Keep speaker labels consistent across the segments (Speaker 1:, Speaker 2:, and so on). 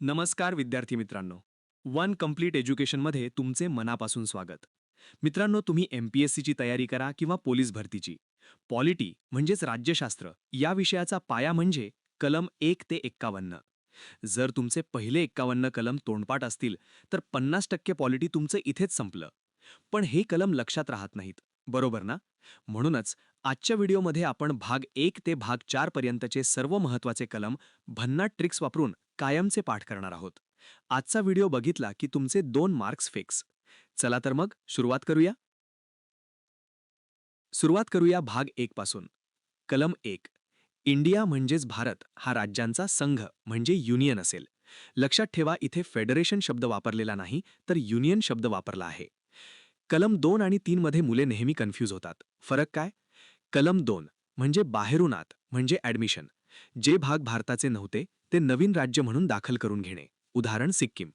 Speaker 1: नमस्कार विद्यार्थी मित्रांनो. वन कंप्लीट एज्युकेशनमध्ये तुमचे मनापासून स्वागत. मित्रांनो, तुम्ही MPSCची तयारी करा किंवा पोलीस भरतीची. पॉलिटी म्हणजेच राज्यशास्त्र या विषयाचा पाया म्हणजे कलम 1 ते 51. जर तुमचे पहिले 51 कलम तोंडपाठ असतील तर 50% पॉलिटी तुमचं इथेच संपलं. पण हे कलम लक्षात राहत नाहीत, बरोबर ना? म्हणूनच आजच्या व्हिडिओमध्ये आपण भाग 1 ते भाग 4 पर्यंतचे सर्व महत्त्वाचे कलम भन्नाट ट्रिक्स वापरून कायमचे पाठ करणार आहोत. आजचा व्हिडिओ बघितला की तुमचे 2 मार्क्स फिक्स. चला तर मग सुरुवात करूया भाग 1 पासून. कलम 1. इंडिया म्हणजेच भारत हा राज्यांचा संघ म्हणजे युनियन असेल. लक्षात ठेवा, इथे फेडरेशन शब्द वापरलेला नाही तर युनियन शब्द वापरला आहे. कलम 2 आणि 3 मध्ये मुले नेहमी कन्फ्यूज होतात. फरक काय? कलम 2 म्हणजे बाहेरून आत म्हणजे ॲडमिशन. जे भाग भारताचे नव्हते ते नवीन राज्य म्हणून दाखल करून घेणे. उदाहरण सिक्कीम.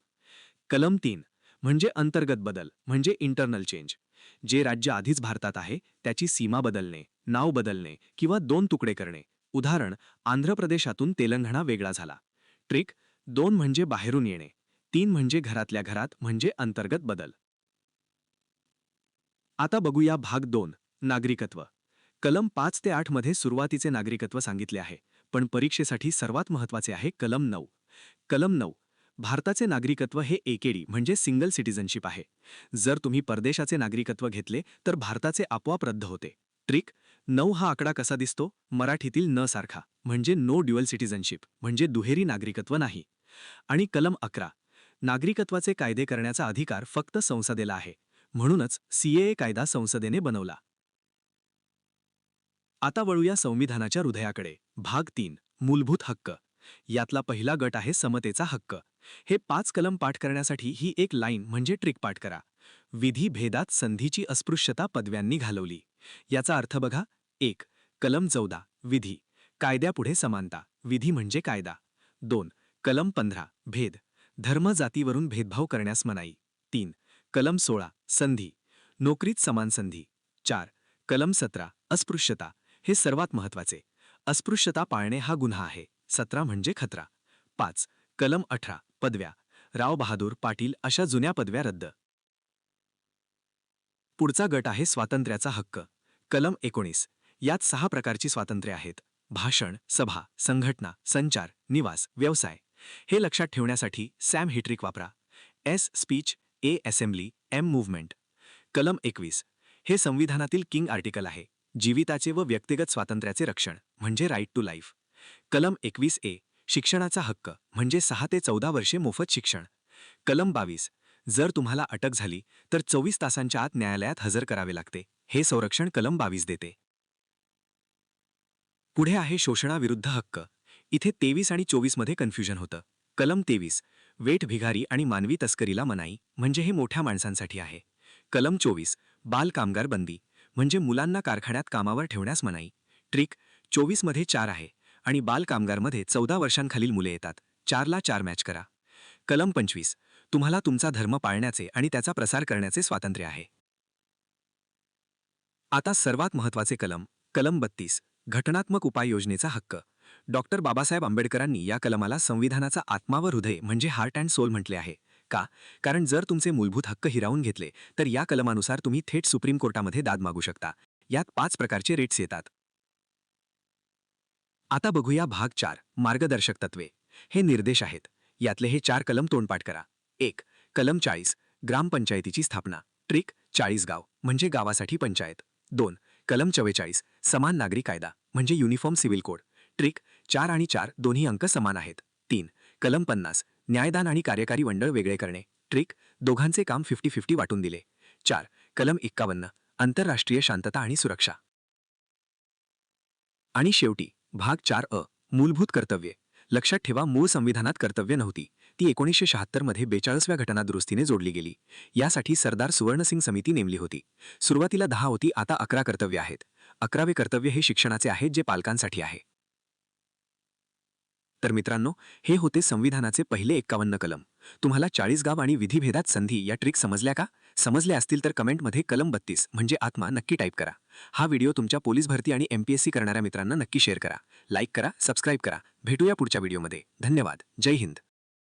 Speaker 1: कलम 3 म्हणजे अंतर्गत बदल म्हणजे इंटरनल चेंज. जे राज्य आधीच भारतात आहे त्याची सीमा बदलणे, नाव बदलणे किंवा 2 तुकडे करणे. उदाहरण आंध्र प्रदेशातून तेलंगणा वेगळा झाला. ट्रिक: 2 म्हणजे बाहेरून येणे, 3 म्हणजे घरातल्या घरात म्हणजे अंतर्गत बदल. आता बघूया भाग 2. नागरिकत्व. कलम 5 ते 8 मध्ये सुरुवातीचे नागरिकत्व सांगितले आहे, पण परीक्षेसाठी सर्वात महत्त्वाचे आहे कलम 9. कलम 9. भारताचे नागरिकत्व हे एकेडी म्हणजे सिंगल सिटिझनशिप आहे. जर तुम्ही परदेशाचे नागरिकत्व घेतले तर भारताचे आपोआप रद्द होते. ट्रिक: 9 हा आकडा कसा दिसतो? मराठीतील न सारखा म्हणजे नो ड्युअल सिटिझनशिप म्हणजे दुहेरी नागरिकत्व नाही. आणि कलम 11. नागरिकत्वाचे कायदे करण्याचा अधिकार फक्त संसदेला आहे. म्हणूनच CAA कायदा संसदेने बनवला. आता वळूया संविधानाच्या हृदयाकडे. भाग 3. मूलभूत हक्क. यातला पहिला गट आहे समतेचा हक्क. हे 5 कलम पाठ करण्यासाठी ही एक लाईन म्हणजे ट्रिक पाठ करा. विधी भेदात संधीची अस्पृश्यता पदव्यांनी घालवली. याचा अर्थ बघा. 1. कलम 14. विधी. कायद्यापुढे समानता. विधी म्हणजे कायदा. 2. कलम 15. भेद. धर्म जातीवरून भेदभाव करण्यास मनाई. 3. कलम 16. संधी. नोकरीत समान संधी. 4. कलम 17. अस्पृश्यता. हे सर्वात महत्त्वाचे. अस्पृश्यता पाळणे हा गुन्हा आहे. 17 म्हणजे खतरा. 5. कलम 18. पदव्या. राव बहादूर, पाटील अशा जुन्या पदव्या रद्द. पुढचा गट आहे स्वातंत्र्याचा हक्क. कलम 19. यात 6 प्रकारची स्वातंत्र्य आहेत. भाषण, सभा, संघटना, संचार, निवास, व्यवसाय. हे लक्षात ठेवण्यासाठी सॅम ही ट्रिक वापरा. S speech, A assembly, M movement. कलम 21. हे संविधानातील किंग आर्टिकल आहे. जीविताचे व व्यक्तिगत स्वातंत्र्याचे रक्षण म्हणजे राईट टू लाईफ. कलम 21A. शिक्षणाचा हक्क म्हणजे 6 ते 14 वर्षे मोफत शिक्षण. कलम 22. जर तुम्हाला अटक झाली तर 24 तासांच्या आत न्यायालयात हजर करावे लागते. हे संरक्षण कलम 22 देते. पुढे आहे शोषणाविरुद्ध हक्क. इथे 23 आणि 24 मध्ये कन्फ्युजन होतं. कलम 23. वेठ भिगारी आणि मानवी तस्करीला मनाई म्हणजे हे मोठ्या माणसांसाठी आहे. कलम 24. बाल कामगार बंदी म्हणजे मुलांना कारखान्यात कामावर ठेवण्यास मनाई. ट्रिक: 24 मध्ये 4 आहे आणि बाल कामगारमध्ये 14 वर्षांखालील मुले येतात. 4 ला 4 मॅच करा. कलम 25. तुम्हाला तुमचा धर्म पाळण्याचे आणि त्याचा प्रसार करण्याचे स्वातंत्र्य आहे. आता सर्वात महत्त्वाचे कलम. कलम 32. घटनात्मक उपाययोजनेचा हक्क. डॉक्टर बाबासाहेब आंबेडकरांनी या कलमाला संविधानाचा आत्मा व हृदय म्हणजे हार्ट अँड सोल म्हटले आहे. का? कारण जर तुमचे मूलभूत हक्क हिरावून घेतले तर या कलमानुसार तुम्ही थेट सुप्रीम कोर्टामध्ये दाद मागू शकता. यात 5 प्रकारचे रेट्स येतात. आता बघूया भाग 4. मार्गदर्शक तत्वे. हे निर्देश आहेत. यातले हे 4 कलम तोंडपाठ करा. 1. कलम 40. ग्रामपंचायतीची स्थापना. ट्रिक: 40 गाव म्हणजे गावासाठी पंचायत. 2. कलम 44. समान नागरी कायदा म्हणजे युनिफॉर्म सिव्हिल कोड. ट्रिक: 4 आणि 4 दोन्ही अंक समान आहेत. 3. कलम 50. न्यायदान आणि कार्यकारी मंडळ वेगळे करणे. ट्रिक: दोघांचे काम 50-50 वाटून दिले. 4. कलम 51. आंतरराष्ट्रीय शांतता आणि सुरक्षा. आणि शेवटी भाग 4 मूलभूत कर्तव्ये. लक्षात ठेवा, मूळ संविधानात कर्तव्य नव्हती. ती 1976 मध्ये 42व्या घटनादुरुस्तीने जोडली गेली. यासाठी सरदार सुवर्णसिंग समिती नेमली होती. सुरुवातीला 10 होती, आता 11 कर्तव्य आहेत. 11वे कर्तव्य हे शिक्षणाचे आहे जे पालकांसाठी आहे. तर मित्रांनो, हे होते संविधानाचे पहिले 51 कलम. तुम्हाला 40 गाव आणि विधिभेदात संधी या ट्रिक समजल्या का? समजल्या असतील तर कमेंटमध्ये कलम 32 म्हणजे आत्मा नक्की टाईप करा. हा व्हिडिओ तुमच्या पोलीस भरती आणि MPSC करणाऱ्या मित्रांना नक्की शेअर करा. लाईक करा, सबस्क्राईब करा. भेटूया पुढच्या व्हिडिओमध्ये. धन्यवाद. जय हिंद.